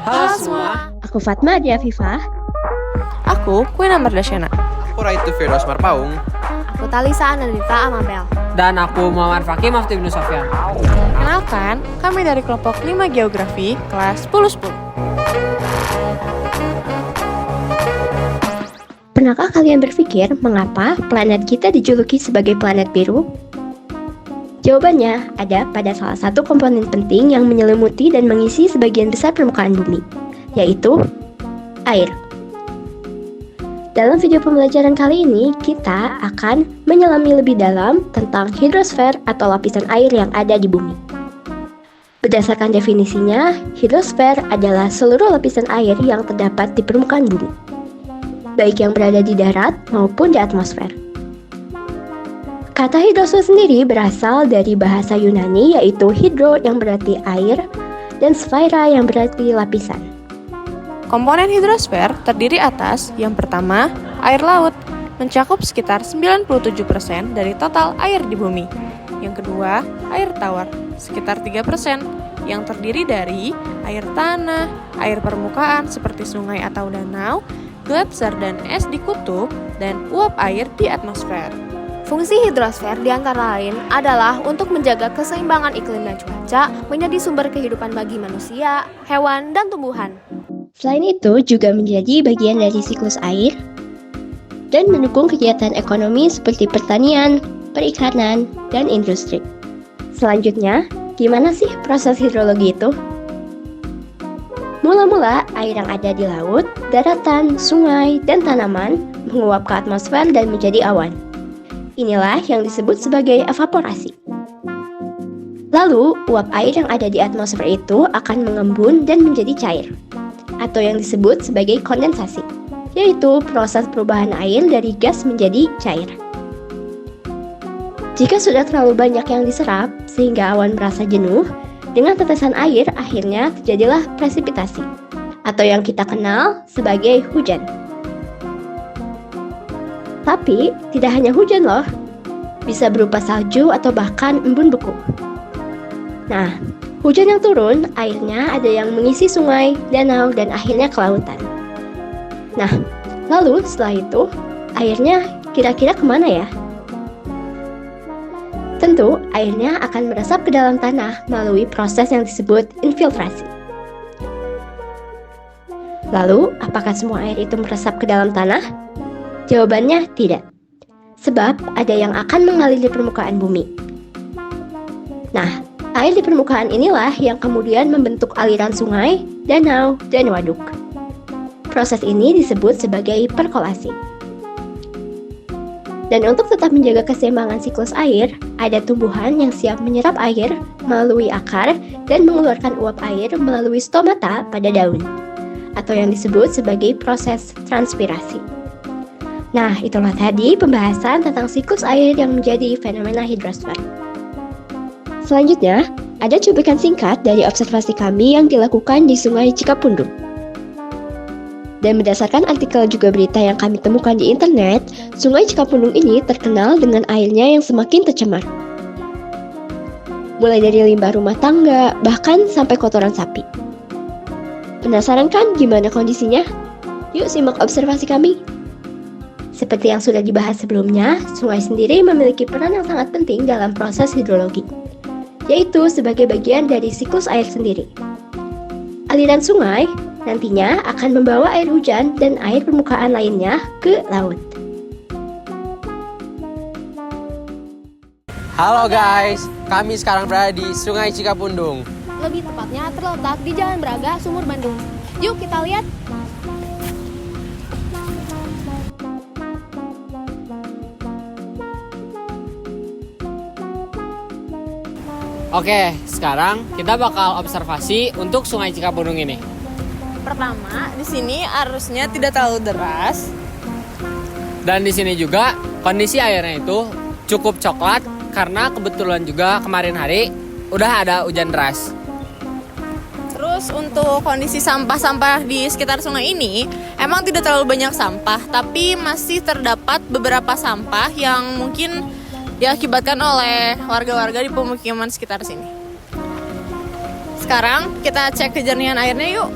Halo semua. Aku Fatma Adia Afifah. Aku Queen Amardasyana. Aku Raitu Firdaus Marpaung. Aku Talisa Anandita Amabel. Dan aku Muhammad Fakih Mafti bin Sofyan. Kenalkan, kami dari kelompok 5 Geografi kelas 10-10. Pernahkah kalian berpikir mengapa planet kita dijuluki sebagai planet biru? Jawabannya ada pada salah satu komponen penting yang menyelimuti dan mengisi sebagian besar permukaan bumi, yaitu air. Dalam video pembelajaran kali ini, kita akan menyelami lebih dalam tentang hidrosfer atau lapisan air yang ada di bumi. Berdasarkan definisinya, hidrosfer adalah seluruh lapisan air yang terdapat di permukaan bumi, baik yang berada di darat maupun di atmosfer. Kata hidrosfer sendiri berasal dari bahasa Yunani, yaitu hidro yang berarti air dan sfera yang berarti lapisan. Komponen hidrosfer terdiri atas yang pertama, air laut, mencakup sekitar 97% dari total air di bumi. Yang kedua, air tawar, sekitar 3%, yang terdiri dari air tanah, air permukaan seperti sungai atau danau, gletser dan es di kutub, dan uap air di atmosfer. Fungsi hidrosfer diantara lain adalah untuk menjaga keseimbangan iklim dan cuaca, menjadi sumber kehidupan bagi manusia, hewan, dan tumbuhan. Selain itu, juga menjadi bagian dari siklus air dan mendukung kegiatan ekonomi seperti pertanian, perikanan, dan industri. Selanjutnya, gimana sih proses hidrologi itu? Mula-mula, air yang ada di laut, daratan, sungai, dan tanaman menguap ke atmosfer dan menjadi awan. Inilah yang disebut sebagai evaporasi. Lalu, uap air yang ada di atmosfer itu akan mengembun dan menjadi cair, atau yang disebut sebagai kondensasi, yaitu proses perubahan air dari gas menjadi cair. Jika sudah terlalu banyak yang diserap, sehingga awan merasa jenuh, dengan tetesan air akhirnya terjadilah presipitasi, atau yang kita kenal sebagai hujan. Tapi, tidak hanya hujan loh, bisa berupa salju atau bahkan embun beku. Nah, hujan yang turun, airnya ada yang mengisi sungai, danau, dan akhirnya ke lautan. Nah, lalu setelah itu, airnya kira-kira kemana ya? Tentu, airnya akan meresap ke dalam tanah melalui proses yang disebut infiltrasi. Lalu, apakah semua air itu meresap ke dalam tanah? Jawabannya tidak, sebab ada yang akan mengalir di permukaan bumi. Nah, air di permukaan inilah yang kemudian membentuk aliran sungai, danau, dan waduk. Proses ini disebut sebagai perkolasi. Dan untuk tetap menjaga keseimbangan siklus air, ada tumbuhan yang siap menyerap air melalui akar dan mengeluarkan uap air melalui stomata pada daun, atau yang disebut sebagai proses transpirasi. Nah, itulah tadi pembahasan tentang siklus air yang menjadi fenomena hidrosfer. Selanjutnya, ada cuplikan singkat dari observasi kami yang dilakukan di Sungai Cikapundung. Dan berdasarkan artikel juga berita yang kami temukan di internet, Sungai Cikapundung ini terkenal dengan airnya yang semakin tercemar. Mulai dari limbah rumah tangga, bahkan sampai kotoran sapi. Penasaran kan gimana kondisinya? Yuk simak observasi kami. Seperti yang sudah dibahas sebelumnya, sungai sendiri memiliki peran yang sangat penting dalam proses hidrologi, yaitu sebagai bagian dari siklus air sendiri. Aliran sungai nantinya akan membawa air hujan dan air permukaan lainnya ke laut. Halo guys, kami sekarang berada di Sungai Cikapundung. Lebih tepatnya terletak di Jalan Braga, Sumur Bandung. Yuk kita lihat. Oke, sekarang kita bakal observasi untuk Sungai Cikapundung ini. Pertama, di sini arusnya tidak terlalu deras. Dan di sini juga kondisi airnya itu cukup coklat karena kebetulan juga kemarin hari udah ada hujan deras. Terus untuk kondisi sampah-sampah di sekitar sungai ini emang tidak terlalu banyak sampah, tapi masih terdapat beberapa sampah yang mungkin diakibatkan oleh warga-warga di pemukiman sekitar sini. Sekarang kita cek kejernihan airnya yuk.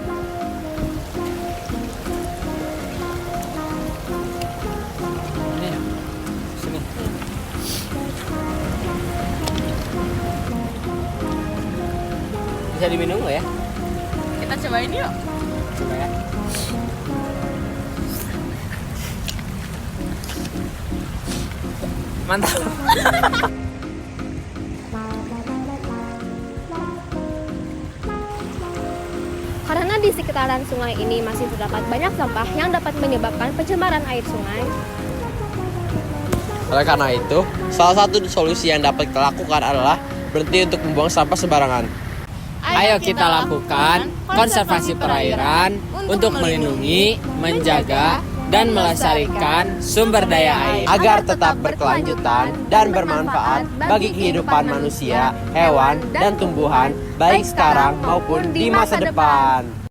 Bisa diminum nggak ya? Kita cobain yuk. Coba ya. Mantap. Karena di sekitaran sungai ini masih terdapat banyak sampah yang dapat menyebabkan pencemaran air sungai, Oleh karena itu, salah satu solusi yang dapat kita lakukan adalah berhenti untuk membuang sampah sembarangan. Ayo kita lakukan konservasi perairan untuk melindungi, menjaga, dan melestarikan sumber daya air. Agar tetap berkelanjutan dan bermanfaat bagi kehidupan manusia, hewan, dan tumbuhan, baik sekarang maupun di masa depan.